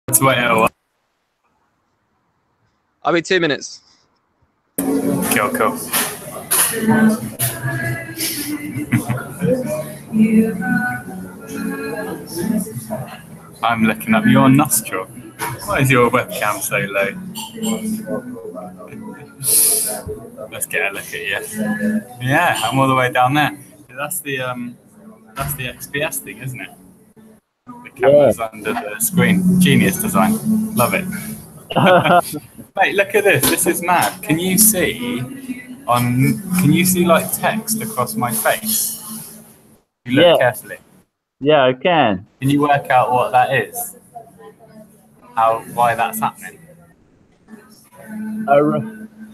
Let's wait a while. I'll be 2 minutes. Cool. I'm looking up your nostril. Why is your webcam so low? Let's get a look at you. Yeah, I'm all the way down there. That's the XPS thing, isn't it? The camera's under the screen. Genius design. Love it. Mate, look at this. This is mad. Can you see like text across my face? You look carefully. Yeah, I can. Can you work out what that is? Why that's happening?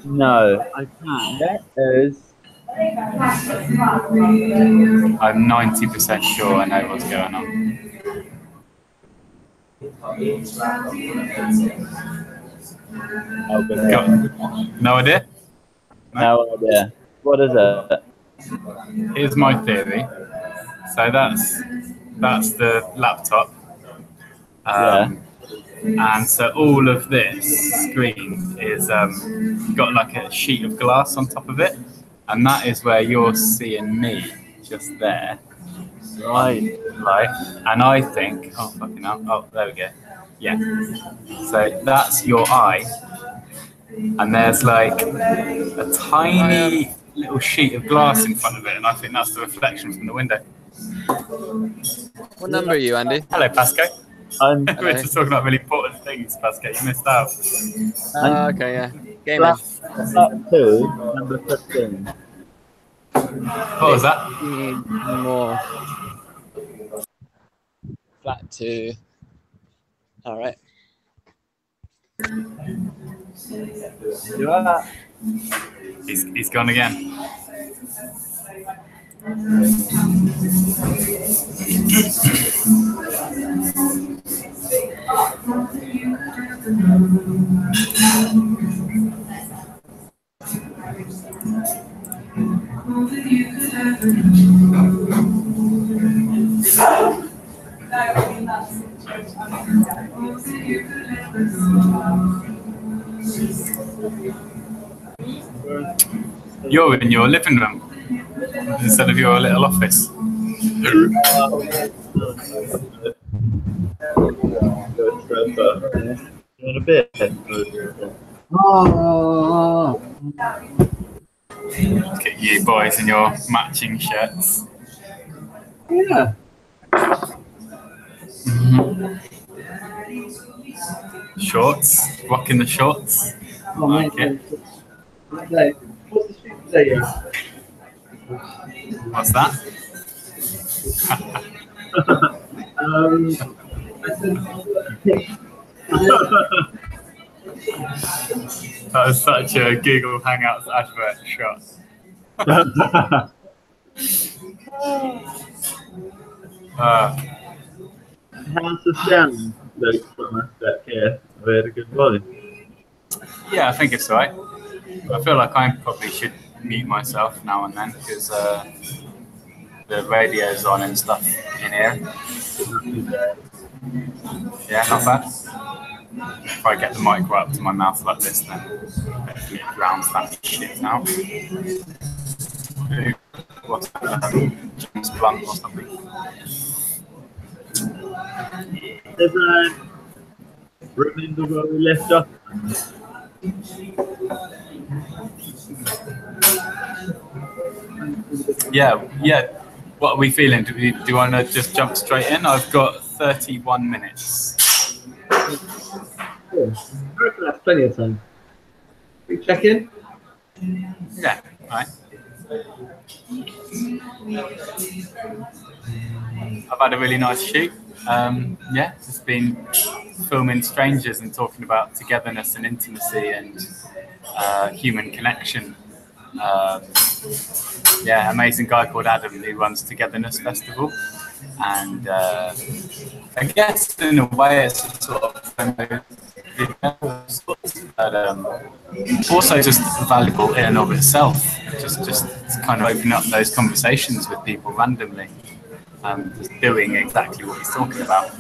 No, I can't. That is. I'm 90% sure I know what's going on. No idea? No idea. What is it? Here's my theory. So that's the laptop. And so all of this screen is got like a sheet of glass on top of it, and that is where you're seeing me, just there. Right. And I think, oh fucking hell, oh there we go. Yeah. So that's your eye, and there's like a tiny little sheet of glass in front of it, and I think that's the reflection from the window. What number are you, Andy? Hello, Pasco. We're just talking about really important things, Pasco. You missed out. Okay, yeah. Game on. Flat 2, number 15. What was that? More. Flat 2. All right. You are. He's gone again. You're in your living room instead of your little office. In a bit. Look at you boys in your matching shirts. Yeah. Shorts, rocking the shorts. Oh, like it. What's the street say? What's that? That was such a Google Hangouts advert shot. How's the sound, Luke, from us back here? We had a good volume. Yeah, I think it's all right. I feel like I probably should mute myself now and then because the radio's on and stuff in here. Yeah, not bad. If I get the mic right up to my mouth like this, then hopefully it drowns that shit out. What's that? James Blunt or something. Remember where we left off? Yeah. What are we feeling? Do you want to just jump straight in? I've got 31 minutes. Yeah. I reckon that's plenty of time. We check in? Yeah, all right. I've had a really nice shoot. Yeah, just been filming strangers and talking about togetherness and intimacy and human connection. Yeah, amazing guy called Adam who runs Togetherness Festival, and I guess in a way it's a sort of but also just valuable in and of itself. Just kind of open up those conversations with people randomly, just doing exactly what he's talking about.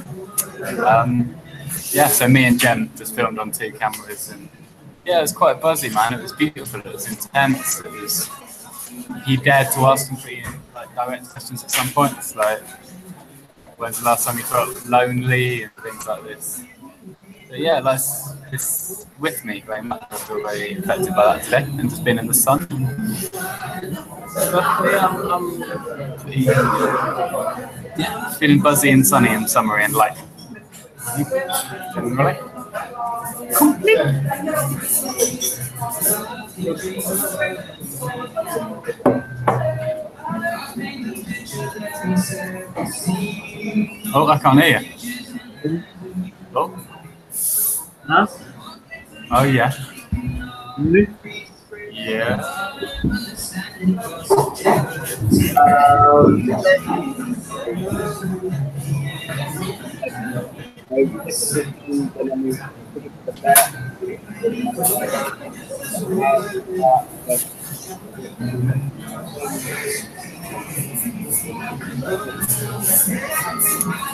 yeah, so me and Jen just filmed on 2 cameras, and yeah, it was quite buzzy, man. It was beautiful. It was intense. It was. He dared to ask some pretty like direct questions at some points, like when's the last time you felt lonely and things like this. But yeah, it's with me very much. I feel very affected by that today, and just being in the sun. But yeah, I'm pretty, yeah, feeling buzzy and sunny and summery and light. Right? Oh, I can't hear you. Oh. Huh? Oh yeah. Really? Yeah.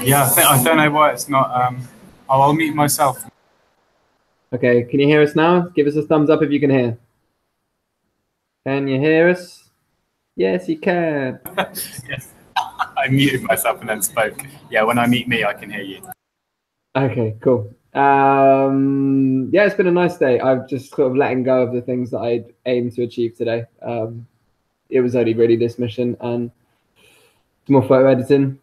Yeah, I don't know why it's not. I'll mute myself. Okay, can you hear us now? Give us a thumbs up if you can hear. Can you hear us? Yes, you can. Yes. I muted myself and then spoke. Yeah, when I mute me, I can hear you. Okay, cool. Yeah, it's been a nice day. I've just sort of letting go of the things that I'd aimed to achieve today. It was only really this mission and some more photo editing.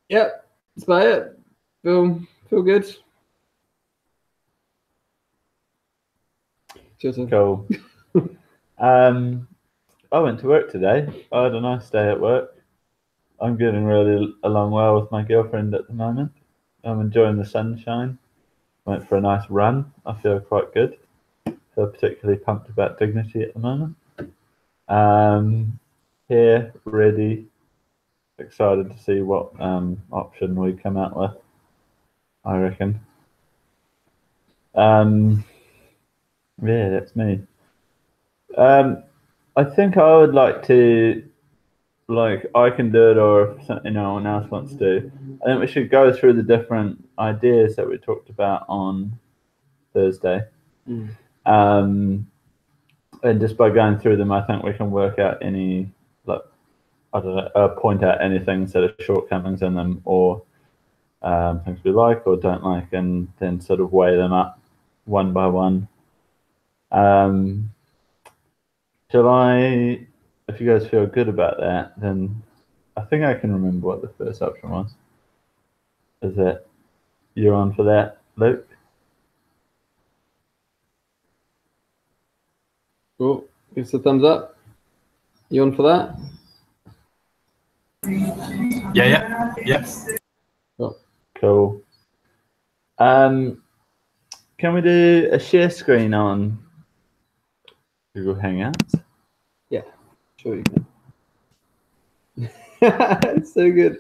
Yeah, that's about it. Feel good. Cool. I went to work today. I had a nice day at work. I'm getting really along well with my girlfriend at the moment. I'm enjoying the sunshine. Went for a nice run. I feel quite good. Feel particularly pumped about Dignity at the moment. Here, ready, excited to see what option we come out with, I reckon. Yeah, that's me. I think I would like to, like, I can do it, or if anyone else wants to. I think we should go through the different ideas that we talked about on Thursday. And just by going through them, I think we can work out any, like, I don't know, point out anything that are shortcomings in them, or things we like or don't like, and then sort of weigh them up one by one. Shall I, if you guys feel good about that, then I think I can remember what the first option was. Is that you're on for that, Luke? Cool. Give us a thumbs up. You on for that? Yeah. Cool. Can we do a share screen on Google Hangouts? Yeah, sure you can. It's so good.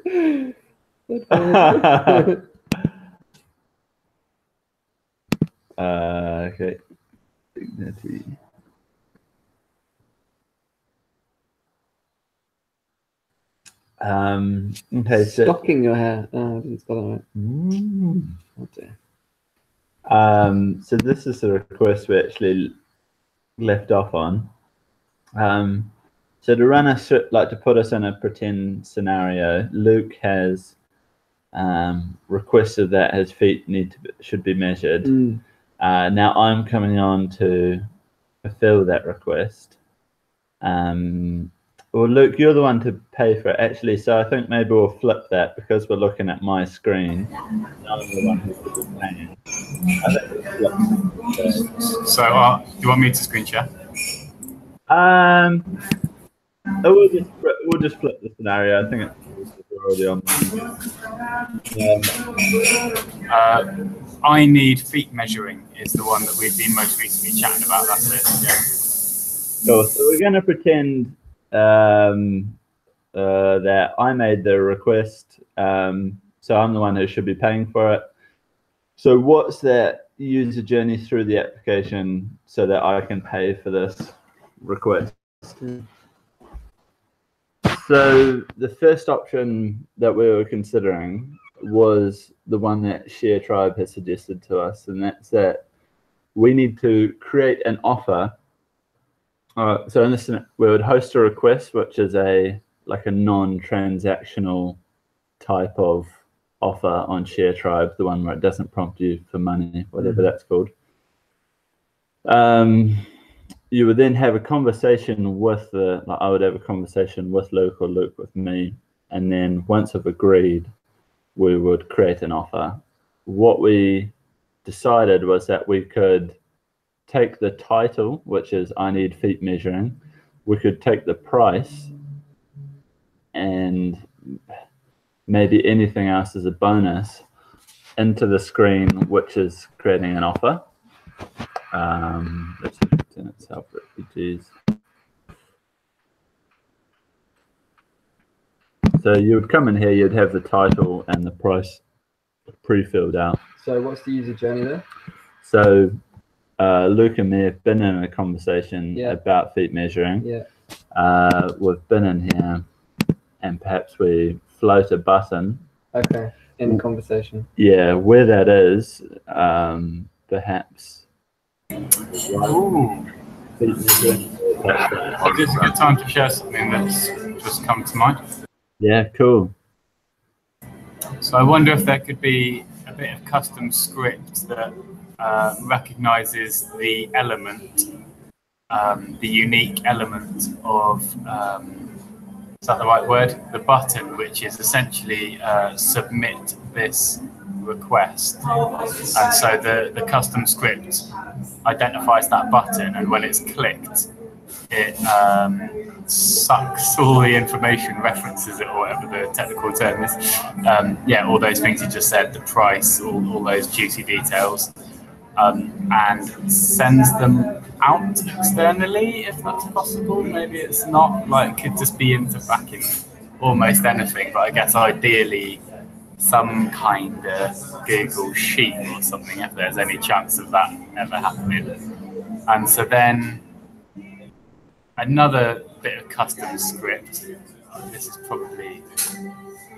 Okay. Dignity. Okay, so Stocking your hair. Oh, I didn't spell that right. So this is the request we actually left off on. So to run us, like, to put us in a pretend scenario, Luke has requested that his feet should be measured. Now I'm coming on to fulfill that request. Well, Luke, you're the one to pay for it, actually. So I think maybe we'll flip that, because we're looking at my screen. I'm the one who's paying. So, do you want me to screen share? We'll just flip the scenario. I think it's already on. I need feet measuring is the one that we've been most recently chatting about. That's it. Yeah. Cool. So we're going to pretend that I made the request. So I'm the one who should be paying for it. So what's that user journey through the application so that I can pay for this request? So the first option that we were considering was the one that Share Tribe has suggested to us, and that's that we need to create an offer. So in this, we would host a request, which is like a non-transactional type of offer on Share Tribe, the one where it doesn't prompt you for money, whatever that's called. You would then have a conversation with I would have a conversation with Luke or Luke with me, and then once we've agreed, we would create an offer. What we decided was that we could take the title, which is I need feet measuring. We could take the price and maybe anything else as a bonus into the screen, which is creating an offer. Let's see if it's in itself, refugees. So you would come in here, you'd have the title and the price pre-filled out. So what's the user journey there? So Luke and me have been in a conversation about feet measuring. We've been in here, and perhaps we float a button. Okay, in conversation. Yeah, where that is, perhaps. Ooh. Feet measuring. Well, this is a good time to share something that's just come to mind. Yeah, cool. So I wonder if there could be a bit of custom script that recognizes the element, the unique element of, is that the right word? The button, which is essentially submit this request. And so the custom script identifies that button, and when it's clicked, it sucks all the information, references it, or whatever the technical term is. Yeah, all those things you just said, the price, all those juicy details, and sends them out externally if that's possible. Maybe it's not, like, could just be into backing almost anything, but I guess ideally some kind of Google Sheet or something, if there's any chance of that ever happening. And so then another bit of custom script. This is probably,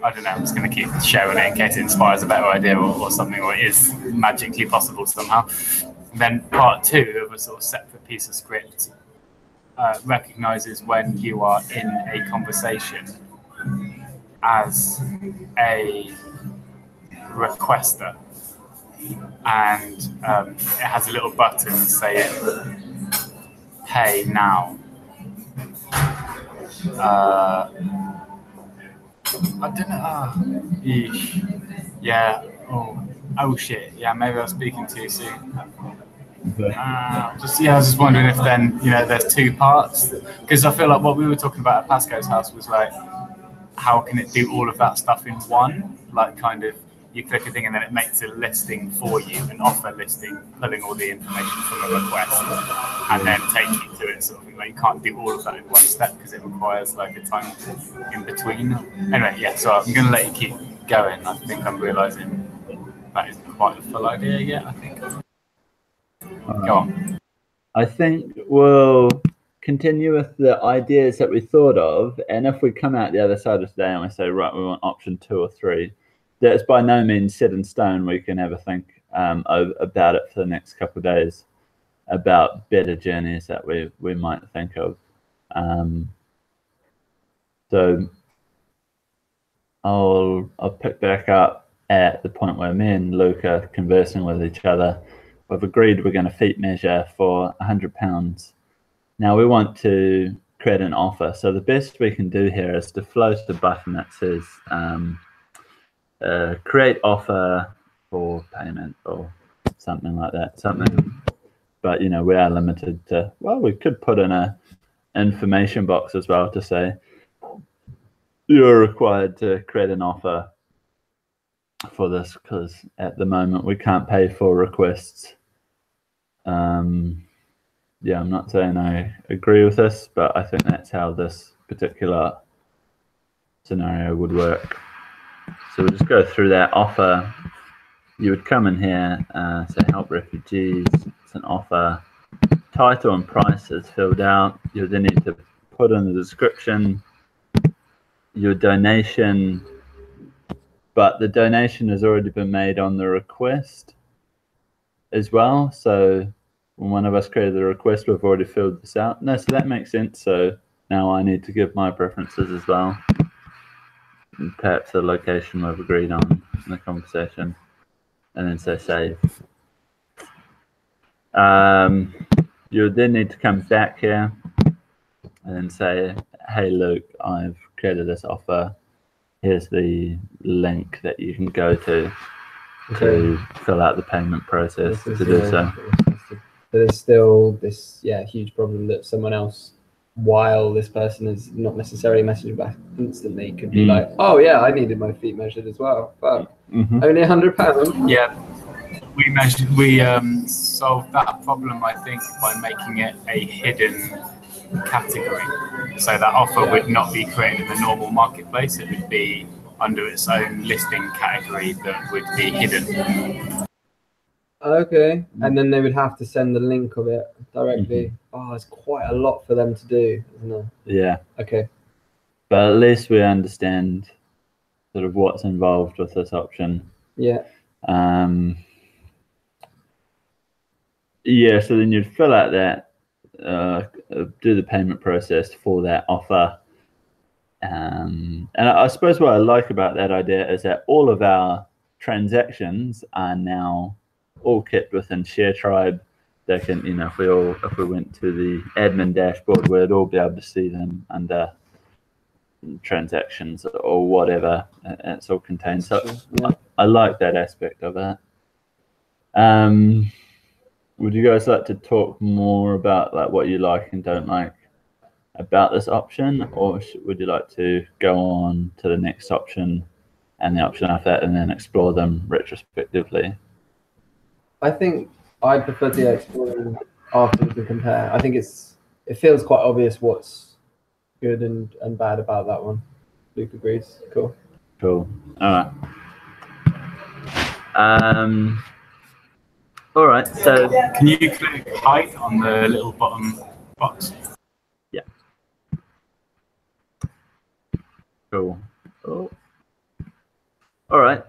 I don't know, I'm just going to keep sharing it in case it inspires a better idea or something, or it is magically possible somehow. And then part two of a sort of separate piece of script recognizes when you are in a conversation as a requester, and it has a little button saying pay now. I don't know. Yeah. Oh shit. Yeah, maybe I was speaking too soon. I was just wondering if then, there's two parts, because I feel like what we were talking about at Pasco's house was like, how can it do all of that stuff in one? Like, kind of, you click a thing and then it makes a listing for you, an offer listing, pulling all the information from a request, and then take you to it, sort of thing. Like, you can't do all of that in one step because it requires like a time in between. Anyway, yeah, so I'm going to let you keep going. I think I'm realizing that isn't quite a full idea yet, I think. Go on. I think we'll continue with the ideas that we thought of, and if we come out the other side of today and we say, right, we want option 2 or 3, that's by no means set in stone. We can have a think about it for the next couple of days, about better journeys that we might think of. So I'll pick back up at the point where me and Luke are conversing with each other. We've agreed we're going to feet measure for £100. Now we want to create an offer. So the best we can do here is to float a button that says create offer for payment or something like that. But we are limited to, well, we could put in a information box as well to say you're required to create an offer for this, because at the moment we can't pay for requests. Yeah, I'm not saying I agree with this, but I think that's how this particular scenario would work. So we'll just go through that offer. You would come in here, say help refugees, it's an offer. Title and price is filled out. You then need to put in the description, your donation but the donation has already been made on the request as well. So when one of us created the request, we've already filled this out. No, so that makes sense. So now I need to give my preferences as well. And perhaps the location we've agreed on in the conversation. And then say save. You then need to come back here and then say, hey, Luke, I've created this offer. Here's the link that you can go to fill out the payment process to do so. There's still this huge problem that someone else, while this person is not necessarily messaging back instantly, could be like, oh yeah, I needed my feet measured as well. But only £100. Yeah, we solved that problem, I think, by making it a hidden category. So that offer would not be created in the normal marketplace. It would be under its own listing category that would be hidden. Okay, and then they would have to send the link of it directly. Oh, it's quite a lot for them to do, isn't it? Yeah. Okay. But at least we understand sort of what's involved with this option. Yeah. Yeah, so then you'd fill out that, do the payment process for that offer. And I suppose what I like about that idea is that all of our transactions are now all kept within ShareTribe. They can, you know, if we went to the admin dashboard, we'd all be able to see them under transactions or whatever. It's all contained. So I like that aspect of it. Would you guys like to talk more about like what you like and don't like about this option, or would you like to go on to the next option and the option after that and then explore them retrospectively? I think I prefer to explore them afterwards and compare. I think it feels quite obvious what's good and bad about that one. Luke agrees. Cool. Cool. All right. All right. So can you click hide on the little bottom box? Yeah. Cool. Oh. All right.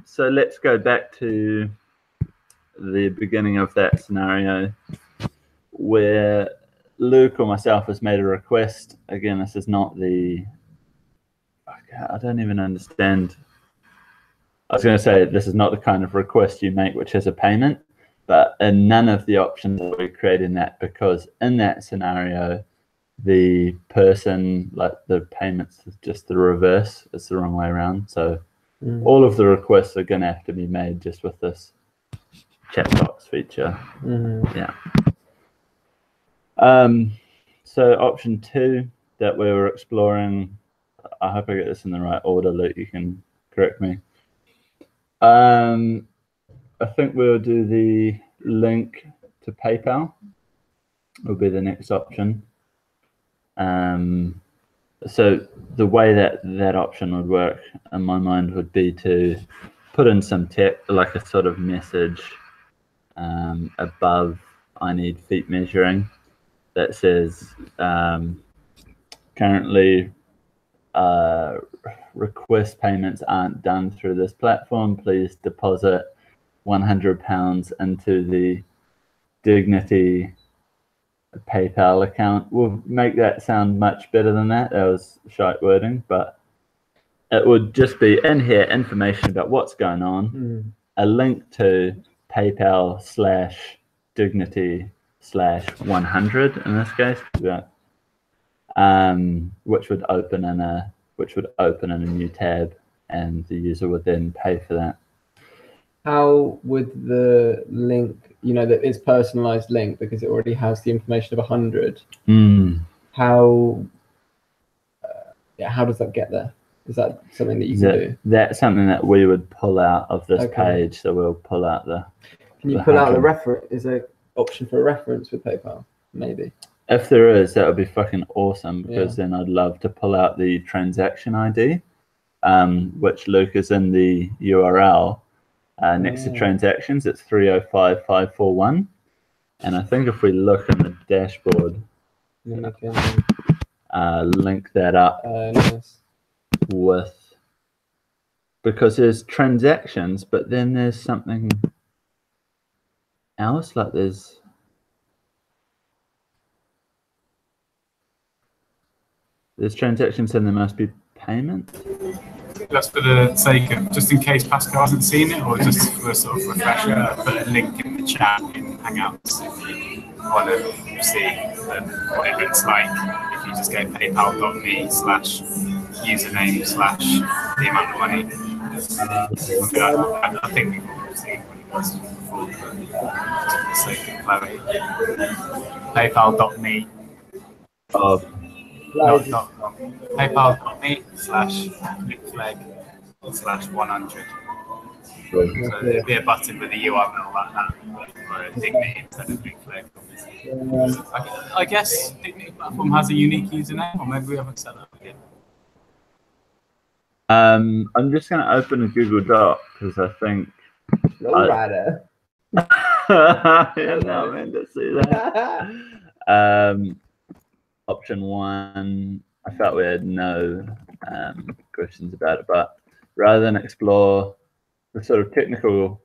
So let's go back to the beginning of that scenario where Luke or myself has made a request. Again, this is not the... I don't even understand. I was going to say this is not the kind of request you make which has a payment, but in none of the options that we create in that, because in that scenario, the person, like the payments is just the reverse. It's the wrong way around. So all of the requests are going to have to be made just with this chat box feature. Yeah. So option 2 that we were exploring, I hope I get this in the right order, Luke, you can correct me. I think we'll do the link to PayPal will be the next option. So the way that option would work in my mind would be to put in some text, like a sort of message above I need feet measuring that says currently request payments aren't done through this platform. Please deposit £100 into the Dignity PayPal account. We'll make that sound much better than that. That was shite wording, but it would just be in here information about what's going on, a link to PayPal/Dignity/100 in this case, which would open in a new tab, and the user would then pay for that. How would the link, you know, that is personalized link because it already has the information of 100? How does that get there? Is that something that you can do? That's something that we would pull out of this page. So we'll pull out the. Can you pull out the reference? Is there an option for a reference with PayPal? Maybe. If there is, that would be fucking awesome, because then I'd love to pull out the transaction ID, which Luke is in the URL next to transactions. It's 305541, and I think if we look in the dashboard, then we can link that up nice. with because there's transactions, but then there's something else. Like there's transactions and there must be payment. Just for the sake of, just in case Pascal hasn't seen it, or just for a sort of refresher, I put a link in the chat in Hangouts if you want to see what it looks like. If you just go paypal.me/username/ the amount of money. I think we've all seen what it was before, but just for the sake of clarity. PayPal.me. PayPal.me/clickflag/100. So there'd be a button with a URL like that for a Dignity instead of ClickFlag. I guess Dignity platform has a unique username, or maybe we haven't set that up yet. I'm just going to open a Google Doc because I think. Lowrider. Yeah, no, I meant to see that. Option 1, I felt we had no questions about it, but rather than explore the sort of technical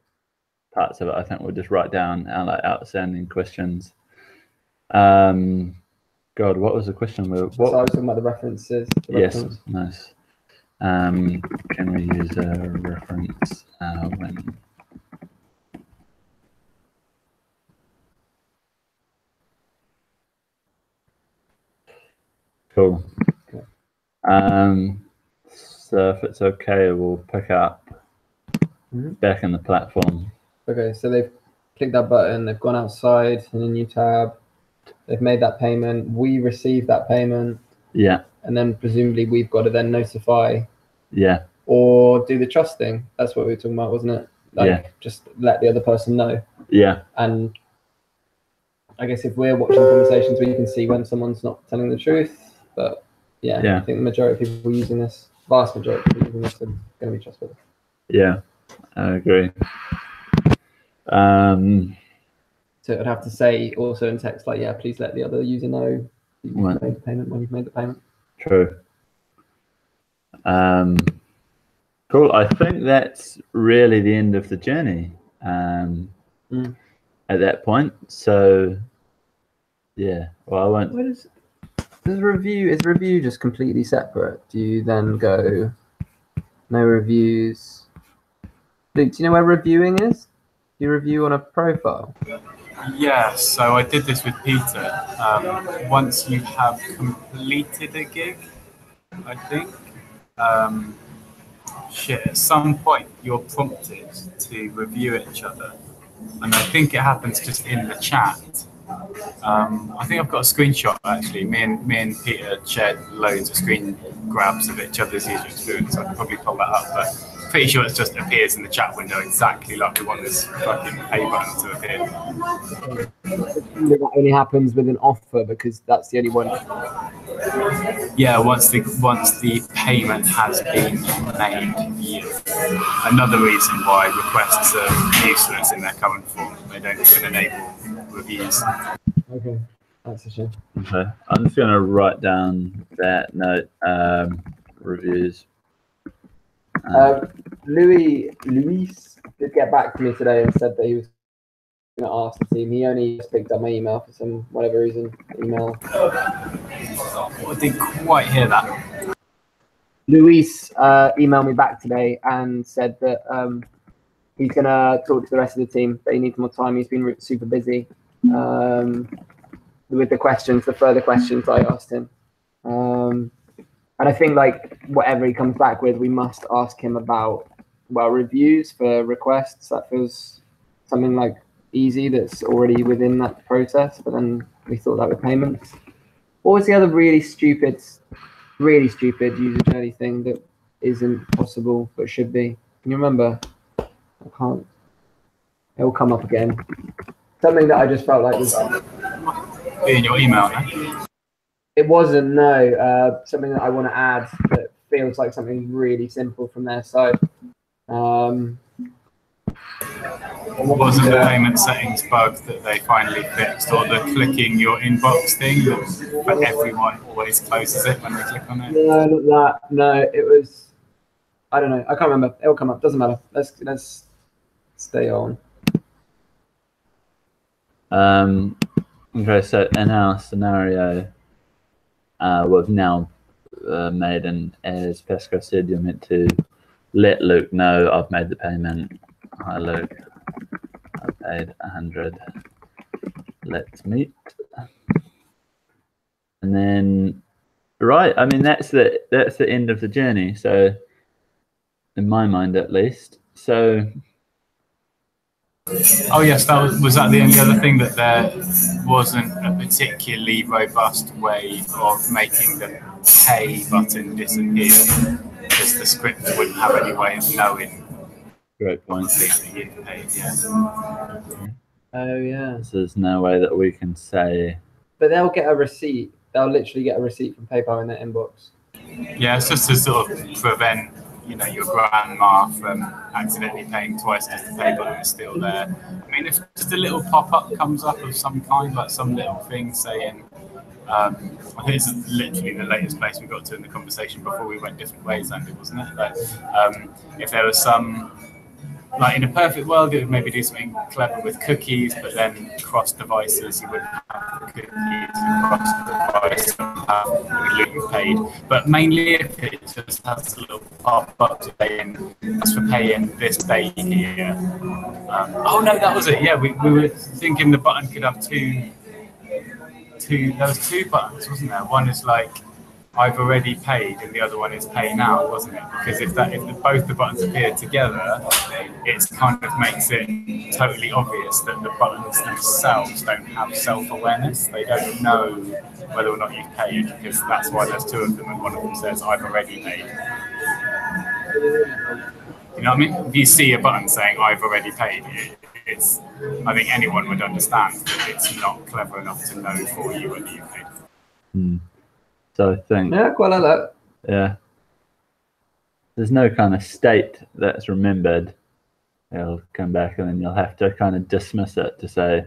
parts of it, I think we'll just write down our like outstanding questions. God, what was the question? So I was talking about the references. Yes, nice. Can we use a reference when? Cool. Okay. So if it's okay, we'll pick up back in the platform. Okay, so they've clicked that button, they've gone outside in a new tab, they've made that payment, we received that payment. Yeah. And then presumably we've got to then notify. Yeah. Or do the trust thing. That's what we were talking about, wasn't it? Like, just let the other person know. Yeah. And I guess if we're watching conversations, we can see when someone's not telling the truth. But yeah, I think the majority of people using this, vast majority of people using this, are going to be trustworthy. Yeah, I agree. So I'd have to say also in text, like, yeah, please let the other user know that you've made the payment when you've made the payment. True. Cool. I think that's really the end of the journey at that point. So yeah, well, I won't. What is review? Is review just completely separate? Do you then go no reviews? Luke, do you know where reviewing is? You review on a profile. Yeah, so I did this with Peter. Once you have completed a gig, I think, at some point you're prompted to review each other. And I think it happens just in the chat. I think I've got a screenshot actually. Me and Peter shared loads of screen grabs of each other's user experience. I can probably pull that up, but pretty sure it just appears in the chat window exactly like we want this fucking pay button to appear. That only happens with an offer because that's the only one. Yeah, once the payment has been made. Yeah. Another reason why requests are useless in their current form. They don't even enable reviews. Okay, that's a shame. Okay, I'm just going to write down that note. Reviews. Luis did get back to me today and said that he was going to ask the team. He only just picked up my email for some whatever reason. I didn't quite hear that. Luis emailed me back today and said that he's going to talk to the rest of the team, but he needs more time. He's been super busy with the further questions I asked him. And I think like whatever he comes back with, we must ask him about, well, reviews for requests. That feels something like easy that's already within that process, but then we thought that with payments. What was the other really stupid user journey thing that isn't possible but should be? Can you remember? I can't. It will come up again. Something that I just felt like was in your email. It wasn't, no. Something that I want to add that feels like something really simple from their side. Wasn't the payment settings bug that they finally fixed, or the clicking your inbox thing that everyone always closes it when they click on it? No, not that. No, it was I don't know. I can't remember. It'll come up. Doesn't matter. Let's stay on. Okay, so in our scenario, we've now made an, as Pascal said, you're meant to let Luke know I've made the payment. Hi Luke, I paid 100. Let's meet. And then, right, I mean that's the end of the journey. So, in my mind at least. So. Oh yes, was that the only other thing, that there wasn't a particularly robust way of making the pay button disappear, because the script wouldn't have any way of knowing. Great point. That you've paid, yeah. Oh yeah. So there's no way that we can say. But they'll get a receipt. They'll literally get a receipt from PayPal in their inbox. Yeah, it's just to sort of prevent, your grandma from accidentally paying twice because the pay button is still there. I mean, if just a little pop-up comes up of some kind, like some little thing saying, I think this is literally the latest place we got to in the conversation before we went different ways, Andy, wasn't it? Like, if there was some, like in a perfect world, it would maybe do something clever with cookies, but then cross devices, you wouldn't have the cookies, cross device, Luke you paid. But mainly if it just has a little pop-up saying, "Thanks for paying this day here." Oh no, that was it. Yeah, we were thinking the button could have two. There was two buttons, wasn't there? One is like, I've already paid, and the other one is pay now, wasn't it? Because if both the buttons appear together, it kind of makes it totally obvious that the buttons themselves don't have self-awareness. They don't know whether or not you've paid, because that's why there's two of them, and one of them says, I've already paid. You know what I mean? If you see a button saying, I've already paid, I think anyone would understand that it's not clever enough to know for you whether you've paid. So I think. Yeah, quite like that. Yeah. There's no kind of state that's remembered. It'll come back and then you'll have to kind of dismiss it to say,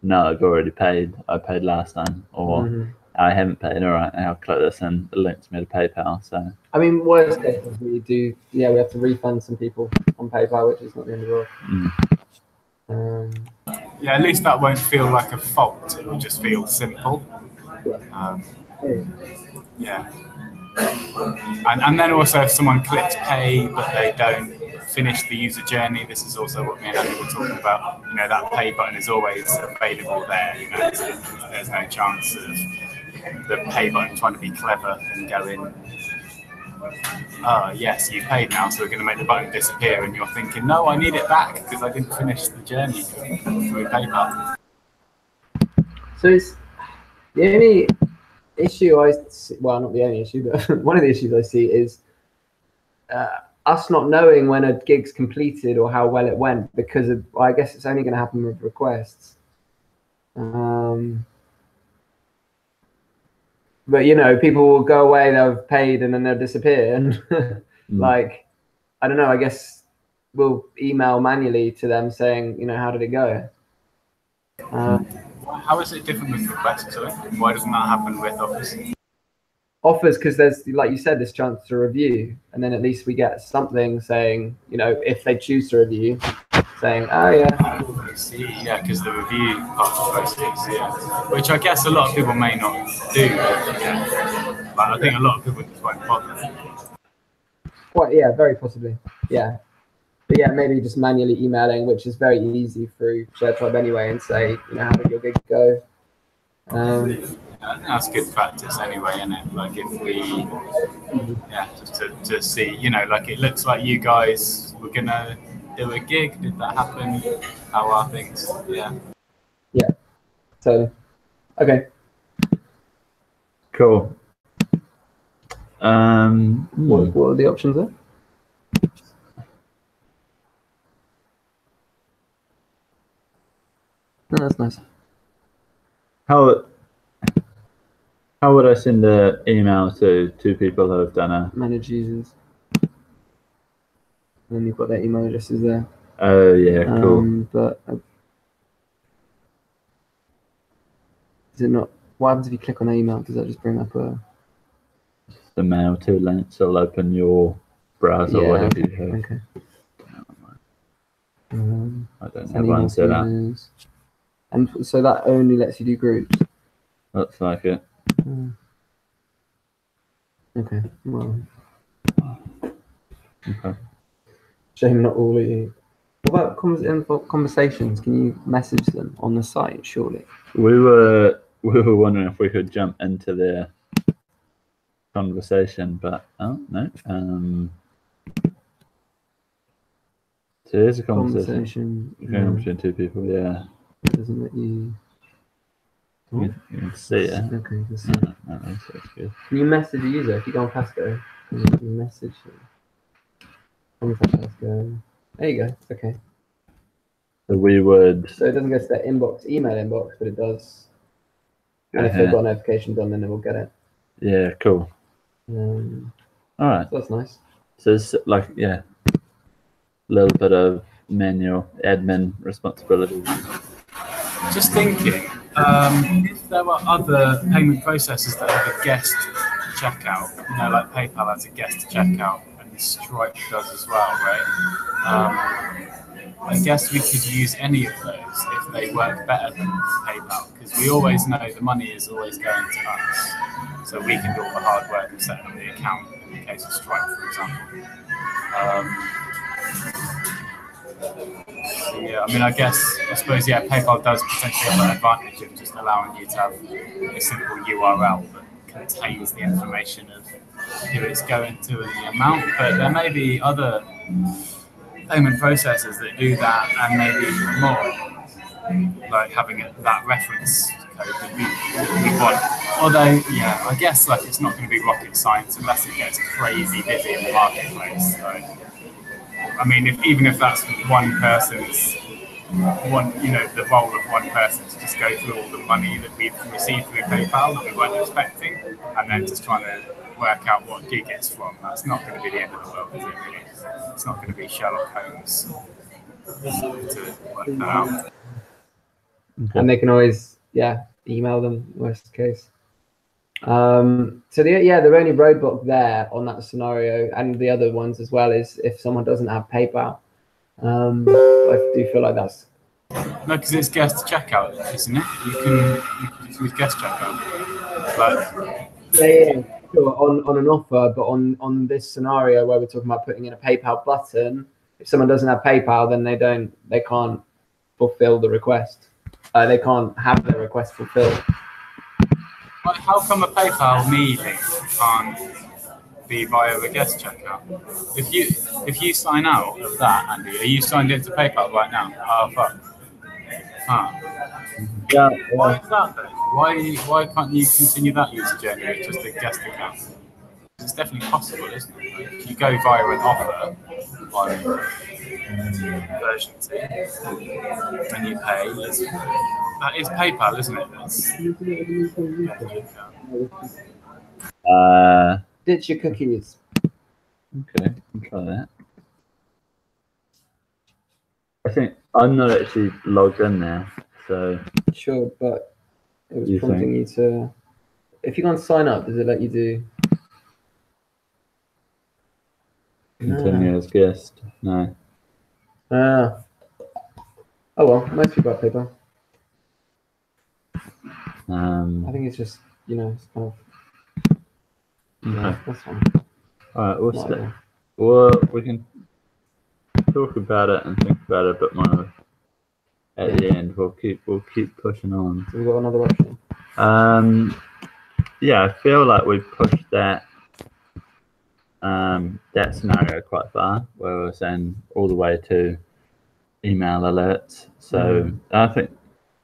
no, I've already paid. I paid last time. Or I haven't paid. All right, I'll click this and it links me to PayPal. So. I mean, worst case, we have to refund some people on PayPal, which is not the end of the world. Yeah, at least that won't feel like a fault. It will just feel simple. Yeah. And then also if someone clicks pay but they don't finish the user journey, this is also what me and Andy were talking about, that pay button is always available there. There's no chance of the pay button trying to be clever and going, oh yes, you paid now, so we're going to make the button disappear, and you're thinking, no, I need it back because I didn't finish the journey through PayPal. So it's the only issue I see, well, not the only issue, but one of the issues I see is us not knowing when a gig's completed or how well it went, because I guess it's only going to happen with requests. But people will go away, they'll have paid, and then they'll disappear. And like, I don't know, I guess we'll email manually to them saying, how did it go? How is it different with requests? Why doesn't that happen with offers? Offers, because there's, like you said, this chance to review, and then at least we get something saying, if they choose to review, saying, oh yeah. I see, yeah, because the review part of the process, yeah. Which I guess a lot of people may not do. Yeah. But I think a lot of people just won't bother. Quite, yeah, very possibly, yeah. But yeah, maybe just manually emailing, which is very easy through ShareTribe anyway, and say, how did your gig go? I think that's good practice anyway, isn't it? Like if we, just to see, like it looks like you guys were going to do a gig. Did that happen? How are things? Yeah. Yeah. So, okay. Cool. What are the options there? No, that's nice. How would I send an email to two people who have done a manage users? And then you've got their email addresses there. Oh yeah, cool. But is it not? What happens if you click on their email? Does that just bring up the mail to links? It'll open your browser or Yeah, whatever you have. Okay. I don't Send have email one set up. emails. And so that only lets you do groups. Looks like it. Okay. Well, Okay. shame not all of you. What about conversations? Can you message them on the site? Surely. We were wondering if we could jump into their conversation, but oh no. So here's a conversation between two people. Yeah. It doesn't let you. You can see it. Okay, you can see it. No, that's good. Can you message a user if you go on Pasco? You can message them. Contact Pasco. There you go. Okay. So we would. So it doesn't go to their inbox, email inbox, but it does. And if they've got notifications on, then they will get it. Yeah. Cool. All right. So that's nice. So it's like a little bit of manual admin responsibility. Just thinking, if there were other payment processors that have a guest checkout, like PayPal has a guest checkout, and Stripe does as well, right? I guess we could use any of those if they work better than PayPal, because we always know the money is always going to us, so we can do all the hard work of setting up the account in the case of Stripe, for example. Yeah, I mean, I suppose, PayPal does potentially have an advantage of just allowing you to have a simple URL that contains the information of who it's going to and the amount, but there may be other payment processors that do that and maybe more, like having that reference code that we want. Although, I guess it's not going to be rocket science unless it gets crazy busy in the marketplace. So, I mean, even if that's one person's the role of one person to just go through all the money that we've received through PayPal that we weren't expecting, and then just trying to work out what gig it's from. That's not going to be the end of the world, is it really? It's not going to be Sherlock Holmes to work that out. Okay. And they can always, email them, worst case. So the only roadblock there on that scenario, and the other ones as well, is if someone doesn't have PayPal. I do feel like that's no, because it's guest checkout, isn't it? You can use guest checkout. Sure, on an offer, but on this scenario where we're talking about putting in a PayPal button, if someone doesn't have PayPal, then they can't fulfill the request. They can't have their request fulfilled. How come a PayPal me link can't be via a guest checkout? If you sign out of that, Andy, are you signed into PayPal right now? Oh fuck. Yeah. Why is that then? Why can't you continue that user journey with just a guest account? It's definitely possible, isn't it? Like, if you go via an offer on version 2 and you pay, that is PayPal, isn't it? Ditch your cookies. Okay, I'll try that. I think I'm not actually logged in there, so. Sure, but it was prompting you to. If you can't sign up, does it let you do? Continue as guest? No. Oh well, most people have PayPal. I think it's just it's kind of. Yeah, that's fine. All right, we can talk about it and think about it a bit more at the end. We'll keep pushing on. So we've got another option. I feel like we've pushed that scenario quite far, where we're saying all the way to email alerts. So I think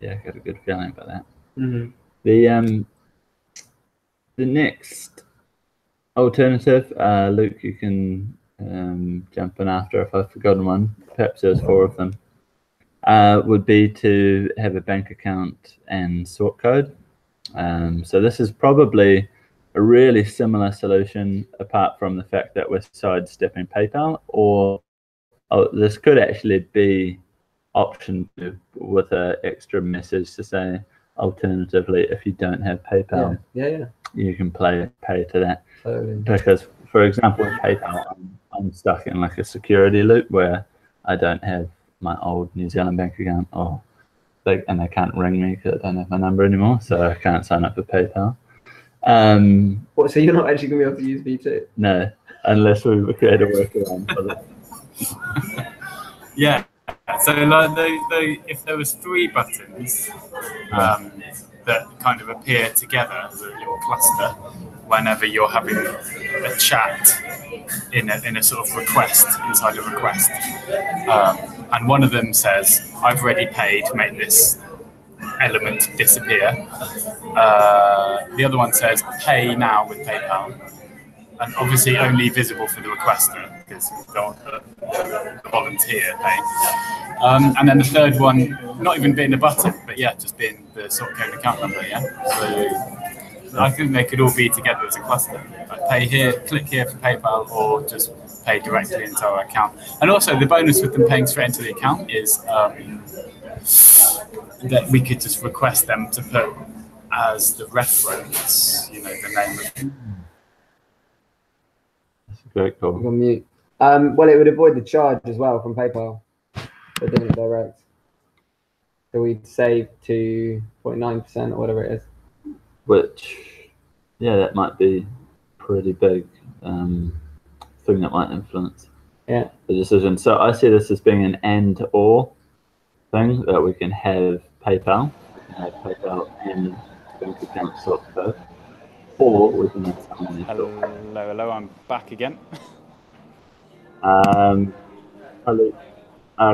I got a good feeling about that. Mm-hmm. The next alternative, Luke, you can jump in after if I've forgotten one. Perhaps there's 4 of them. Would be to have a bank account and sort code. So this is probably a really similar solution, apart from the fact that we're sidestepping PayPal, or this could actually be option 2 with an extra message to say, alternatively, if you don't have PayPal, you can pay to that. Totally. Because, for example, with PayPal, I'm stuck in like a security loop where I don't have my old New Zealand bank account, and they can't ring me because I don't have my number anymore, so I can't sign up for PayPal. What? So you're not actually going to be able to use V2? No, unless we create a workaround for that. Yeah. So like if there was 3 buttons that kind of appear together as a little cluster whenever you're having a chat in a sort of request inside a request, and one of them says, "I've already paid, make this element disappear." The other one says, "Pay now with PayPal," and obviously only visible for the requester because we don't want the volunteer pay. And then the third one, not even being a button, but yeah, just being the sort code account number. Yeah, so I think they could all be together as a cluster. Like pay here, click here for PayPal, or just pay directly into our account. And also the bonus with them paying straight into the account is that we could just request them to put as the reference, the name of. That's a great call. I'm on mute. Well, it would avoid the charge as well from PayPal for doing it direct. So we'd save to 0.9% or whatever it is. Which, yeah, that might be pretty big thing that might influence the decision. So I see this as being an and/or thing, that we can have PayPal and bank account sort code, or we can have someone. Hello, I'm back again.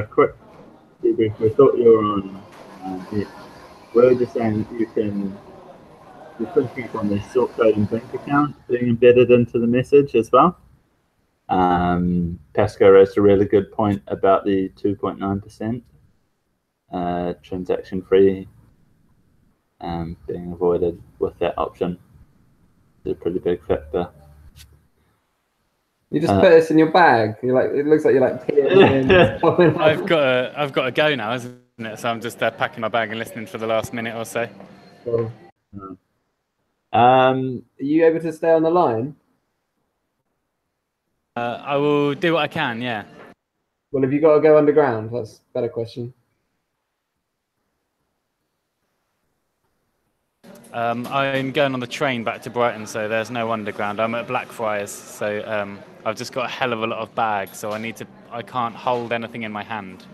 Quick debrief. We thought you were on. We were just saying you can click on the sort code and bank account being embedded into the message as well. Pascal raised a really good point about the 2.9% transaction free being avoided with that option. It's a pretty big factor. You just put this in your bag. You're like, it looks like you're like peeing in. I've got to go now, isn't it? So I'm just packing my bag and listening for the last minute or so. Cool. Are you able to stay on the line? I will do what I can. Yeah. Well, have you got to go underground? That's a better question. I'm going on the train back to Brighton, so there's no underground. I'm at Blackfriars, so I've just got a hell of a lot of bags, so I can't hold anything in my hand.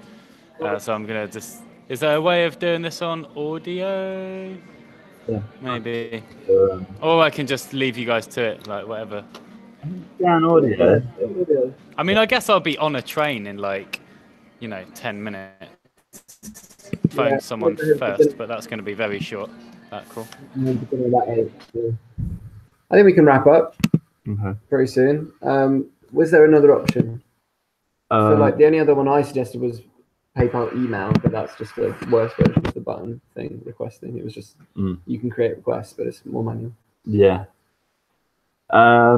So I'm gonna just. Is there a way of doing this on audio? Yeah. Maybe. Or I can just leave you guys to it, like whatever. Down audio. I mean, I guess I'll be on a train in 10 minutes. Phone someone first, but that's going to be very short. Cool. I think we can wrap up pretty soon. Was there another option? I feel like the only other one I suggested was PayPal email, but that's just the worst version of the button thing requesting. It was just you can create requests, but it's more manual. Yeah. I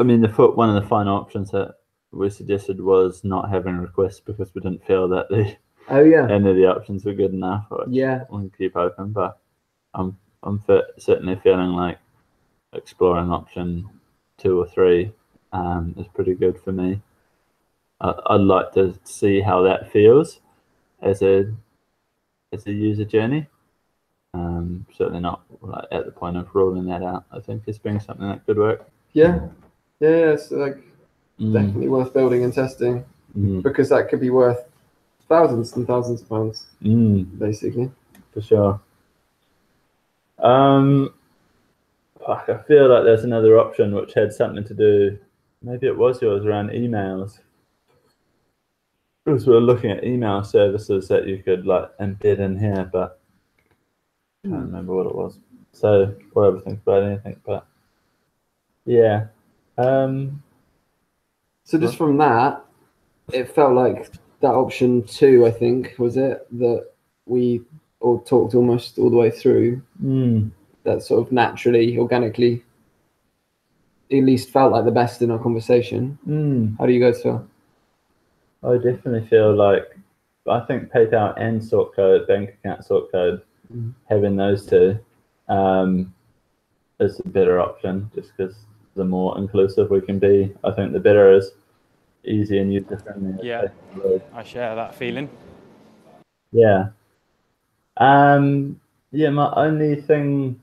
mean, one of the final options that we suggested was not having requests because we didn't feel that the any of the options were good enough. Yeah. We can keep open, but I'm certainly feeling like exploring option 2 or 3 is pretty good for me. I'd like to see how that feels as a user journey. Certainly not at the point of ruling that out. I think it's being something that could work. Yeah. It's definitely worth building and testing because that could be worth thousands and thousands of pounds, basically. For sure. I feel like there's another option which had something to do. Maybe it was yours around emails. Because we're looking at email services that you could embed in here, but I can't remember what it was. So whatever, think about anything, but yeah. So just from that, it felt like that option 2, I think, was it, that we all talked almost all the way through. That sort of naturally, organically, at least felt like the best in our conversation. How do you guys feel? I definitely feel like, I think PayPal and sort code, bank account sort code, having those 2 is a better option, just because the more inclusive we can be, I think the better it is. Easy and user friendly. Yeah, I share that feeling. Yeah. Yeah, my only thing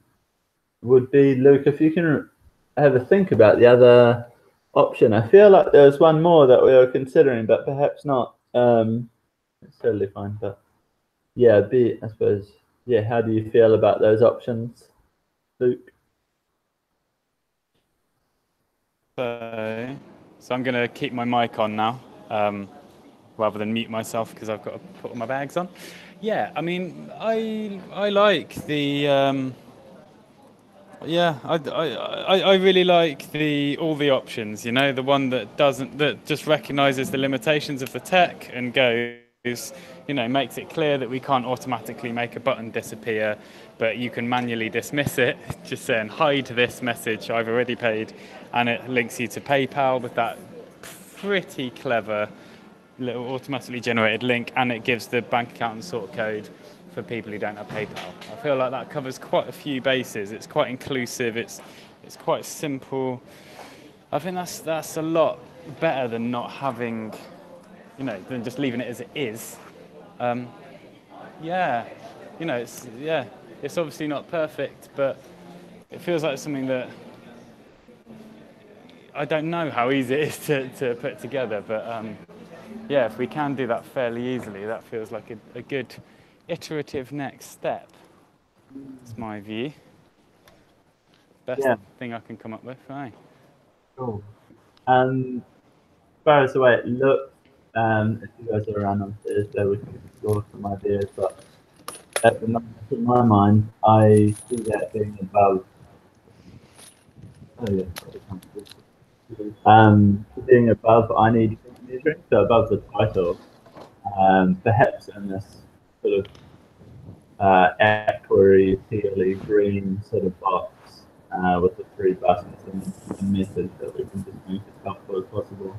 would be, Luke, if you can have a think about the other option. I feel like there's one more that we were considering, but perhaps not. It's totally fine, but yeah, I suppose, yeah, how do you feel about those options, Luke? So I'm going to keep my mic on now, rather than mute myself because I've got to put all my bags on. Yeah, I mean, I like the yeah, I really like all the options. You know, the one that just recognises the limitations of the tech and goes, you know, makes it clear that we can't automatically make a button disappear, but you can manually dismiss it, just saying hide this message, I've already paid, and it links you to PayPal with that pretty clever little automatically generated link, and it gives the bank account and sort code for people who don't have PayPal. I feel like that covers quite a few bases. It's quite inclusive. It's quite simple. I think that's a lot better than not having, you know, than just leaving it as it is. Yeah, you know, it's obviously not perfect, but it feels like something that I don't know how easy it is to put together, but yeah, if we can do that fairly easily, that feels like a good iterative next step. That's my view. Best thing I can come up with, right? Cool. As far as the way it looks, if you guys are around on Thursday, we can explore some ideas, but at the moment, in my mind, I see that being above. Being above, I need measuring, so above the title, perhaps in this sort of aquary, peely green sort of box with the 3 buttons and message that we can just make as helpful as possible.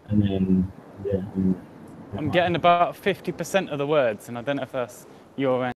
And then, yeah. I'm getting about 50% of the words, and I don't know if that's your end.